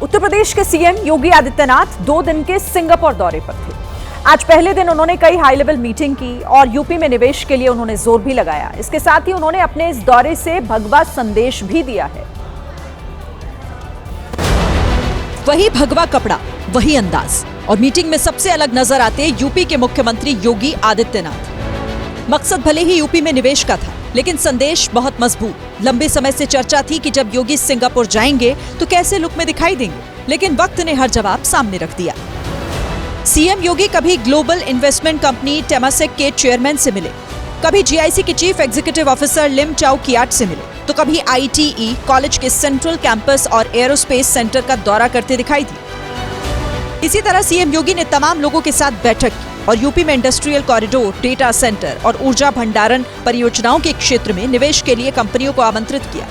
उत्तर प्रदेश के सीएम योगी आदित्यनाथ 2 दिन के सिंगापुर दौरे पर थे। आज पहले दिन उन्होंने कई हाई लेवल मीटिंग की और यूपी में निवेश के लिए उन्होंने जोर भी लगाया। इसके साथ ही उन्होंने अपने इस दौरे से भगवा संदेश भी दिया है। वही भगवा कपड़ा, वही अंदाज और मीटिंग में सबसे अलग नजर आते यूपी के मुख्यमंत्री योगी आदित्यनाथ। मकसद भले ही यूपी में निवेश का था, लेकिन संदेश बहुत मजबूत। लंबे समय से चर्चा थी कि जब योगी सिंगापुर जाएंगे तो कैसे लुक में दिखाई देंगे, लेकिन वक्त ने हर जवाब सामने रख दिया। सीएम योगी कभी ग्लोबल इन्वेस्टमेंट कंपनी टेमासेक के चेयरमैन से मिले, कभी जीआईसी के चीफ एग्जीक्यूटिव ऑफिसर लिम चाओ कियाट से मिले, तो कभी आईटीई कॉलेज के सेंट्रल कैंपस और एरोस्पेस सेंटर का दौरा करते दिखाई दिए। इसी तरह सीएम योगी ने तमाम लोगों के साथ बैठक की और यूपी में इंडस्ट्रियल कॉरिडोर, डेटा सेंटर और ऊर्जा भंडारण परियोजनाओं के क्षेत्र में निवेश के लिए कंपनियों को आमंत्रित किया।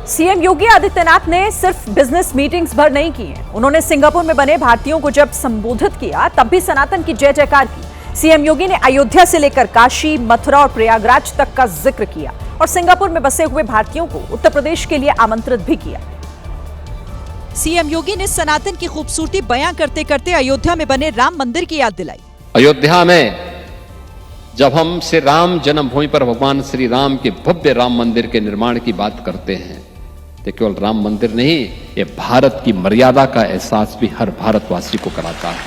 सीएम योगी आदित्यनाथ ने सिर्फ बिजनेस मीटिंग्स भर नहीं की हैं। उन्होंने सिंगापुर में बने भारतीयों को जब संबोधित किया तब भी सनातन की जय जयकार की। सीएम योगी ने अयोध्या से लेकर काशी, मथुरा और प्रयागराज तक का जिक्र किया और सिंगापुर में बसे हुए भारतीयों को उत्तर प्रदेश के लिए आमंत्रित भी किया। सीएम योगी ने सनातन की खूबसूरती बयां करते करते अयोध्या में बने राम मंदिर की याद दिलाई। अयोध्या में जब हम श्री राम जन्मभूमि पर भगवान श्री राम के भव्य राम मंदिर के निर्माण की बात करते हैं तो केवल राम मंदिर नहीं, ये भारत की मर्यादा का एहसास भी हर भारतवासी को कराता है।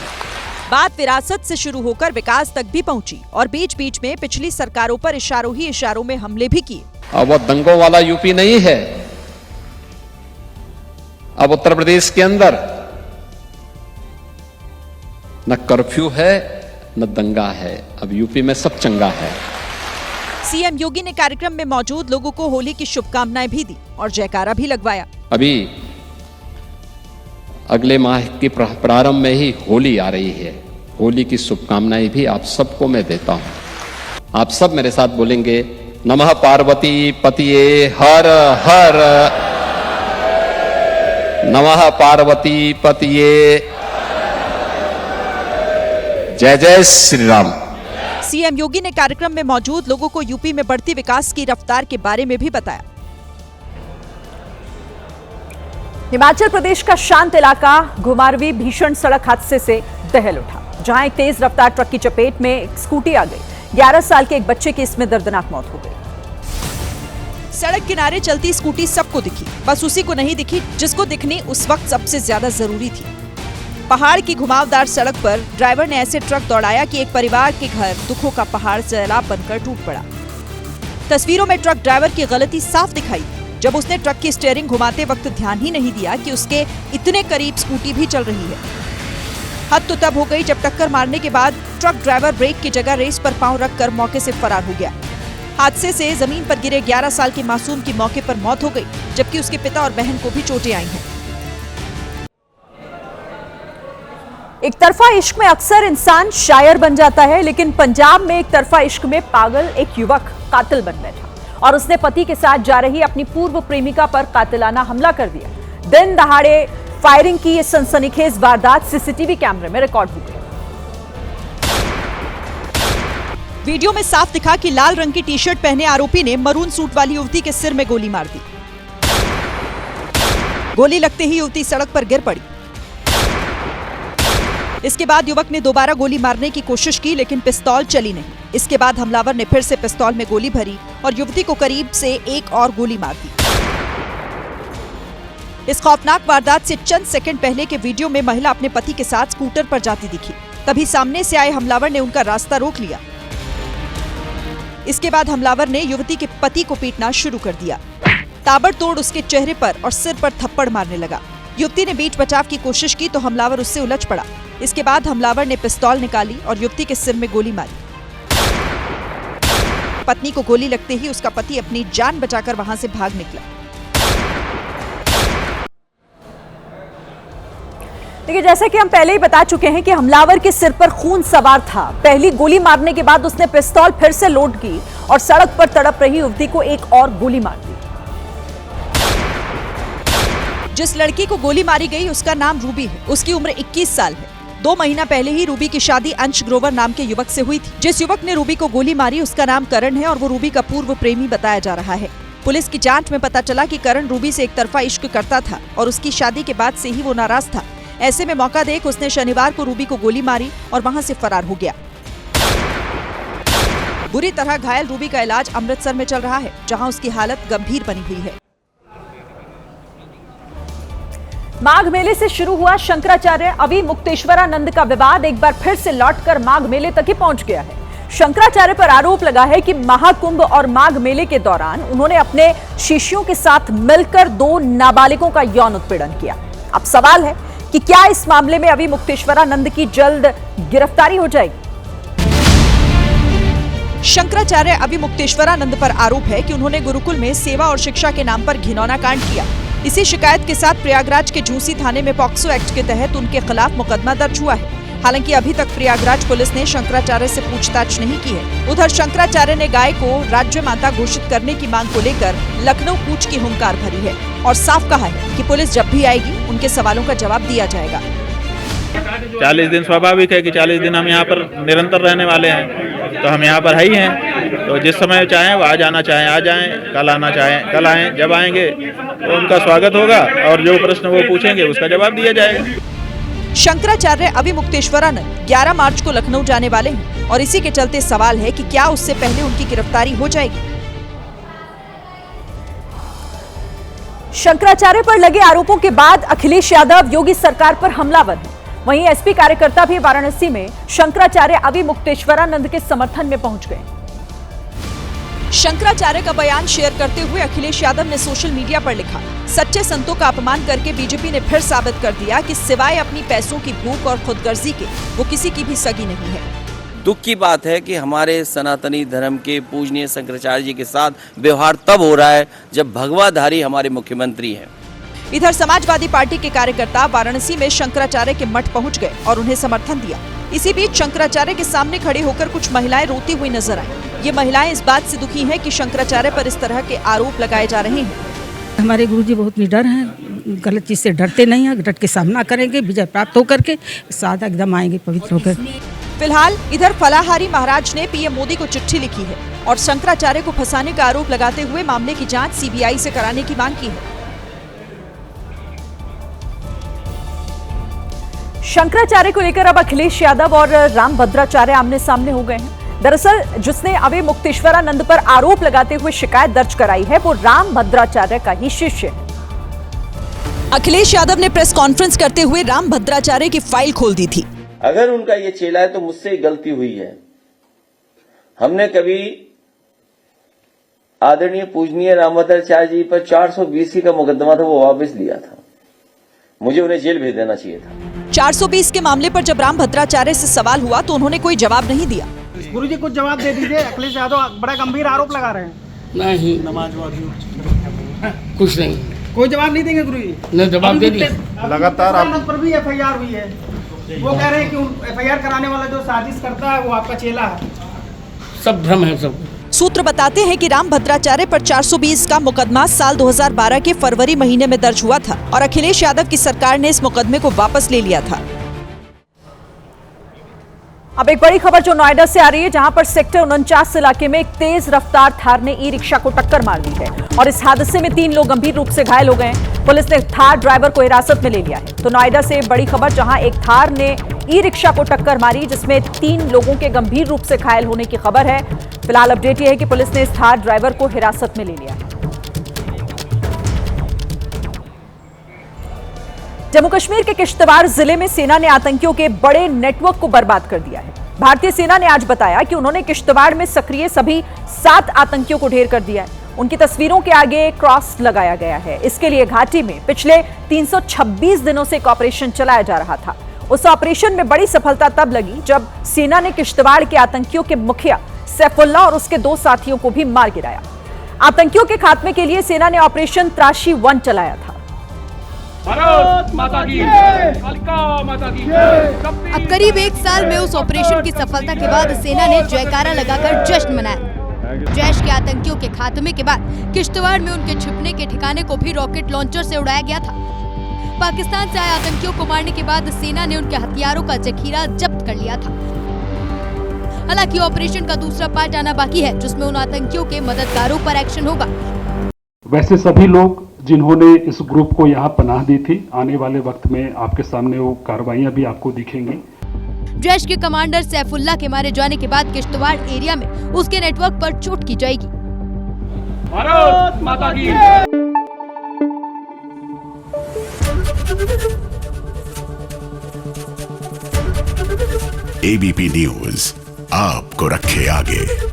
बात विरासत से शुरू होकर विकास तक भी पहुंची और बीच बीच में पिछली सरकारों पर इशारों ही इशारों में हमले भी किए। अब वो दंगों वाला यूपी नहीं है। अब उत्तर प्रदेश के अंदर न कर्फ्यू है न दंगा है, अब यूपी में सब चंगा है। सीएम योगी ने कार्यक्रम में मौजूद लोगों को होली की शुभकामनाएं भी दी और जयकारा भी लगवाया। अभी अगले माह के प्रारंभ में ही होली आ रही है। होली की शुभकामनाएं भी आप सबको मैं देता हूं। आप सब मेरे साथ बोलेंगे, नमः पार्वती पतिये हर हर, नमः पार्वती पतिये, जय जय श्री राम। सीएम योगी ने कार्यक्रम में मौजूद लोगों को यूपी में बढ़ती विकास की रफ्तार के बारे में भी बताया। हिमाचल प्रदेश का शांत इलाका घुमारवीं भीषण सड़क हादसे से दहल उठा, जहां एक तेज रफ्तार ट्रक की चपेट में एक स्कूटी आ गई। 11 साल के एक बच्चे की इसमें दर्दनाक मौत हो गई। सड़क किनारे चलती स्कूटी सबको दिखी, बस उसी को नहीं दिखी जिसको दिखनी उस वक्त सबसे ज्यादा जरूरी थी। पहाड़ की घुमावदार सड़क पर ड्राइवर ने ऐसे ट्रक दौड़ाया कि एक परिवार के घर दुखों का पहाड़ सैलाब बनकर टूट पड़ा। तस्वीरों में ट्रक ड्राइवर की गलती साफ दिखाई जब उसने ट्रक की स्टीयरिंग घुमाते वक्त ध्यान ही नहीं दिया कि उसके इतने करीब स्कूटी भी चल रही है। हद तो तब हो गई जब टक्कर मारने के बाद ट्रक ड्राइवर ब्रेक की जगह रेस पर पांव रखकर मौके से फरार हो गया। हादसे से जमीन पर गिरे 11 साल के मासूम की मौके पर मौत हो गई, जबकि उसके पिता और बहन को भी चोटें आई हैं। एक तरफा इश्क में अक्सर इंसान शायर बन जाता है, लेकिन पंजाब में एक तरफा इश्क में पागल एक युवक कातिल बन बैठा और उसने पति के साथ जा रही अपनी पूर्व प्रेमिका पर कातिलाना हमला कर दिया। दिन दहाड़े फायरिंग की ये सनसनीखेज वारदात सीसीटीवी कैमरे में रिकॉर्ड हो गई। वीडियो में साफ दिखा कि लाल रंग की टी-शर्ट पहने आरोपी ने मरून सूट वाली युवती के सिर में गोली मार दी। गोली लगते ही युवती सड़क पर गिर पड़ी। इसके बाद युवक ने दोबारा गोली मारने की कोशिश की, लेकिन पिस्तौल चली नहीं। इसके बाद हमलावर ने फिर से पिस्तौल में गोली भरी और युवती को करीब से एक और गोली मार दी। इस खौफनाक वारदात से चंद सेकंड पहले के वीडियो में महिला अपने पति के साथ स्कूटर पर जाती दिखी। तभी सामने से आए हमलावर ने उनका रास्ता रोक लिया। इसके बाद हमलावर ने युवती के पति को पीटना शुरू कर दिया। ताबड़तोड़ उसके चेहरे पर और सिर पर थप्पड़ मारने लगा। युवती ने बीच बचाव की कोशिश की तो हमलावर उससे उलझ पड़ा। इसके बाद हमलावर ने पिस्तौल निकाली और युवती के सिर में गोली मारी। पत्नी को गोली लगते ही उसका पति अपनी जान बचाकर वहां से भाग निकला। देखिए, जैसा कि हम पहले ही बता चुके हैं कि हमलावर के सिर पर खून सवार था। पहली गोली मारने के बाद उसने पिस्तौल फिर से लोड की और सड़क पर तड़प रही युवती को एक और गोली मार दी। जिस लड़की को गोली मारी गई उसका नाम रूबी है। उसकी उम्र 21 साल है। 2 महीना पहले ही रूबी की शादी अंश ग्रोवर नाम के युवक से हुई थी। जिस युवक ने रूबी को गोली मारी उसका नाम करण है और वो रूबी का पूर्व प्रेमी बताया जा रहा है। पुलिस की जांच में पता चला कि करण रूबी से एक तरफा इश्क करता था और उसकी शादी के बाद से ही वो नाराज था। ऐसे में मौका देख उसने शनिवार को रूबी को गोली मारी और वहां से फरार हो गया। बुरी तरह घायल रूबी का इलाज अमृतसर में चल रहा है, जहां उसकी हालत गंभीर बनी हुई है। माघ मेले से शुरू हुआ शंकराचार्य अविमुक्तेश्वरानंद का विवाद एक बार फिर से लौटकर माघ मेले तक ही पहुंच गया है। शंकराचार्य पर आरोप लगा है कि महाकुंभ और माघ मेले के दौरान उन्होंने अपने शिष्यों के साथ मिलकर 2 नाबालिगों का यौन उत्पीड़न किया। अब सवाल है कि क्या इस मामले में अविमुक्तेश्वरानंद की जल्द गिरफ्तारी हो जाएगी? शंकराचार्य अविमुक्तेश्वरानंद पर आरोप है कि उन्होंने गुरुकुल में सेवा और शिक्षा के नाम पर घिनौना कांड किया। इसी शिकायत के साथ प्रयागराज के झूसी थाने में पॉक्सो एक्ट के तहत उनके खिलाफ मुकदमा दर्ज हुआ है। हालांकि अभी तक प्रयागराज पुलिस ने शंकराचार्य से पूछताछ नहीं की है। उधर शंकराचार्य ने गाय को राज्य माता घोषित करने की मांग को लेकर लखनऊ कूच की हुंकार भरी है और साफ कहा है कि पुलिस जब भी आएगी उनके सवालों का जवाब दिया जाएगा। 40 दिन स्वाभाविक है कि 40 दिन हम यहाँ पर निरंतर रहने वाले हैं, तो हम यहाँ पर है ही हैं। तो जिस समय चाहें वो आ जाना चाहें आ जाएं, कल आना चाहें कल आएं। जब आएंगे तो उनका स्वागत होगा और जो प्रश्न वो पूछेंगे उसका जवाब दिया जाएगा। शंकराचार्य अविमुक्तेश्वरानंद 11 मार्च को लखनऊ जाने वाले हैं और इसी के चलते सवाल है कि क्या उससे पहले उनकी गिरफ्तारी हो जाएगी। शंकराचार्य पर लगे आरोपों के बाद अखिलेश यादव योगी सरकार पर हमलावर हैं। वहीं एसपी कार्यकर्ता भी वाराणसी में शंकराचार्य अविमुक्तेश्वरानंद के समर्थन में पहुंच गए। शंकराचार्य का बयान शेयर करते हुए अखिलेश यादव ने सोशल मीडिया पर लिखा, सच्चे संतों का अपमान करके बीजेपी ने फिर साबित कर दिया कि सिवाय अपनी पैसों की भूख और खुदगर्जी के वो किसी की भी सगी नहीं है। दुख की बात है कि हमारे सनातनी धर्म के पूजनीय शंकराचार्य जी के साथ व्यवहार तब हो रहा है जब भगवाधारी हमारे मुख्यमंत्री हैं। इधर समाजवादी पार्टी के कार्यकर्ता वाराणसी में शंकराचार्य के मठ पहुंच गए और उन्हें समर्थन दिया। इसी बीच शंकराचार्य के सामने खड़े होकर कुछ महिलाएं रोती हुई नजर आईं। ये महिलाएं इस बात से दुखी हैं कि शंकराचार्य पर इस तरह के आरोप लगाए जा रहे हैं। हमारे गुरुजी बहुत निडर हैं, गलत चीज से डरते नहीं हैं, डट के सामना करेंगे, विजय प्राप्त होकर के सादा एकदम आएंगे पवित्र होकर। फिलहाल इधर फलाहारी महाराज ने पीएम मोदी को चिट्ठी लिखी है और शंकराचार्य को फंसाने का आरोप लगाते हुए मामले की जांच सीबीआई से कराने की मांग की है। शंकराचार्य को लेकर अब अखिलेश यादव और रामभद्राचार्य आमने सामने हो गए हैं। दरअसल जिसने अविमुक्तेश्वरानंद पर आरोप लगाते हुए शिकायत दर्ज कराई है वो रामभद्राचार्य का ही शिष्य है। अखिलेश यादव ने प्रेस कॉन्फ्रेंस करते हुए रामभद्राचार्य की फाइल खोल दी थी। अगर उनका ये चेला है तो मुझसे गलती हुई है। हमने कभी आदरणीय पूजनीय रामभद्राचार्य जी पर 420 का मुकदमा था, वो वापस लिया था। मुझे उन्हें जेल भेज देना चाहिए था। 420 के मामले पर जब रामभद्राचार्य से सवाल हुआ तो उन्होंने कोई जवाब नहीं दिया। गुरुजी कुछ जवाब दे दीजिए, अखिलेश यादव बड़ा गंभीर आरोप लगा रहे हैं। नहीं, कुछ नहीं, कोई जवाब नहीं देंगे गुरुजी? नहीं, जवाब दे दिए। लगातार आप पर भी एफआईआर हुई है, वो कह रहे हैं कि एफआईआर कराने वाला जो साजिश करता है वो आपका चेला है। सब भ्रम है सब। सूत्र बताते हैं कि रामभद्राचार्य पर 420 का मुकदमा साल 2012 के फरवरी महीने में दर्ज हुआ था और अखिलेश यादव की सरकार ने इस मुकदमे को वापस ले लिया था। अब एक बड़ी खबर जो नोएडा से आ रही है, जहां पर सेक्टर 49 इलाके में एक तेज रफ्तार थार ने ई रिक्शा को टक्कर मार दी है और इस हादसे में 3 लोग गंभीर रूप से घायल हो गए हैं। पुलिस ने थार ड्राइवर को हिरासत में ले लिया है। तो नोएडा से बड़ी खबर, जहां एक थार ने ई रिक्शा को टक्कर मारी जिसमें 3 लोगों के गंभीर रूप से घायल होने की खबर है। फिलहाल अपडेट यह है कि पुलिस ने इस थार ड्राइवर को हिरासत में ले लिया है। जम्मू कश्मीर के किश्तवाड़ जिले में सेना ने आतंकियों के बड़े नेटवर्क को बर्बाद कर दिया है। भारतीय सेना ने आज बताया कि उन्होंने किश्तवाड़ में सक्रिय सभी 7 आतंकियों को ढेर कर दिया है। उनकी तस्वीरों के आगे क्रॉस लगाया गया है। इसके लिए घाटी में पिछले 326 दिनों से एक ऑपरेशन चलाया जा रहा था। उस ऑपरेशन में बड़ी सफलता तब लगी जब सेना ने किश्तवाड़ के आतंकियों के मुखिया सैफुल्लाह और उसके 2 साथियों को भी मार गिराया। आतंकियों के खात्मे के लिए सेना ने ऑपरेशन त्राशी 1 चलाया था। भारत माता की जय, कालिका माता की जय। अब करीब 1 साल में उस ऑपरेशन की सफलता के बाद सेना ने जयकारा लगाकर जश्न मनाया। जैश के आतंकियों के खात्मे के बाद किश्तवाड़ में उनके छिपने के ठिकाने को भी रॉकेट लॉन्चर से उड़ाया गया था। पाकिस्तान से आए आतंकियों को मारने के बाद सेना ने उनके हथियारों का जखीरा जब्त कर लिया था। हालांकि ऑपरेशन का दूसरा पार्ट आना बाकी है, जिसमें उन आतंकियों के मददगारों पर एक्शन होगा। वैसे सभी लोग जिन्होंने इस ग्रुप को यहाँ पनाह दी थी, आने वाले वक्त में आपके सामने वो कार्रवाइयाँ भी आपको दिखेंगी। जैश के कमांडर सैफुल्लाह के मारे जाने के बाद किश्तवाड़ एरिया में उसके नेटवर्क पर चोट की जाएगी। भारत माता की ABP न्यूज आपको रखे आगे।